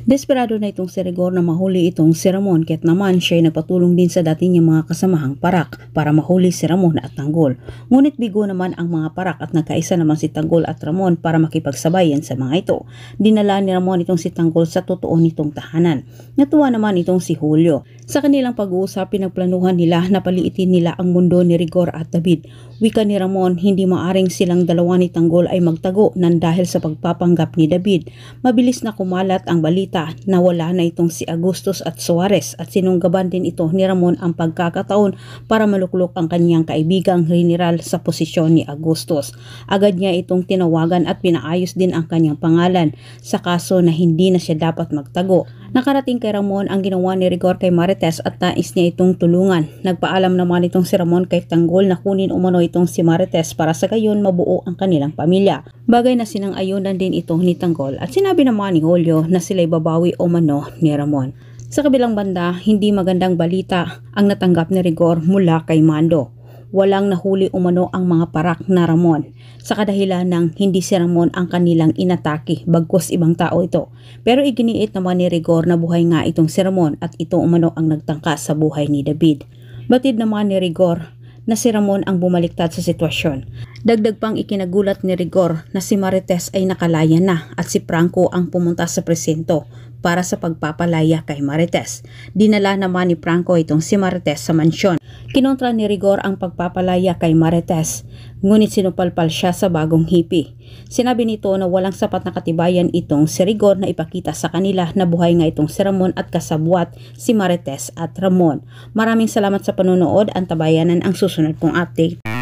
Desperado na itong si Rigor na mahuli itong si Ramon, kaya't naman siya ay nagpatulong din sa dati niyang mga kasamahang parak para mahuli si Ramon at Tanggol. Ngunit bigo naman ang mga parak at nagkaisa naman si Tanggol at Ramon para makipagsabayan sa mga ito. Dinala ni Ramon itong si Tanggol sa totoo nitong tahanan. Natuwa naman itong si Julio. Sa kanilang pag-uusap, pinagplanuhan nila na paliitin nila ang mundo ni Rigor at David. Wika ni Ramon, hindi maaring silang dalawa ni Tanggol ay magtago nang dahil sa pagpapanggap ni David. Mabilis na kumalat ang balita na wala na itong si Agustus at Suarez at sinunggaban din ito ni Ramon ang pagkakataon para maluklok ang kanyang kaibigang general sa posisyon ni Agustus. Agad niya itong tinawagan at pinaayos din ang kanyang pangalan sa kaso na hindi na siya dapat magtago. Nakarating kay Ramon ang ginawa ni Rigor kay Marites at nais niya itong tulungan. Nagpaalam naman itong si Ramon kay Tanggol na kunin umano itong si Marites para sa gayon mabuo ang kanilang pamilya. Bagay na sinang-ayunan din ito ni Tanggol at sinabi naman ni Julio na sila'y babawi umano ni Ramon. Sa kabilang banda, hindi magandang balita ang natanggap ni Rigor mula kay Mando. Walang nahuli umano ang mga parak na Ramon sa kadahilan ng hindi si Ramon ang kanilang inatake bagkus ibang tao ito. Pero iginiit naman ni Rigor na buhay nga itong si Ramon at ito umano ang nagtangkas sa buhay ni David. Batid naman ni Rigor na si Ramon ang bumaliktad sa sitwasyon. Dagdag pang ikinagulat ni Rigor na si Marites ay nakalaya na at si Franco ang pumunta sa presinto para sa pagpapalaya kay Marites. Dinala naman ni Franco itong si Marites sa mansyon. Kinontra ni Rigor ang pagpapalaya kay Marites, ngunit sinupalpal siya sa bagong hipi. Sinabi nito na walang sapat na katibayan itong si Rigor na ipakita sa kanila na buhay nga itong si Ramon at kasabwat si Marites at Ramon. Maraming salamat sa panonood. Antabayanan ang susunod kong update.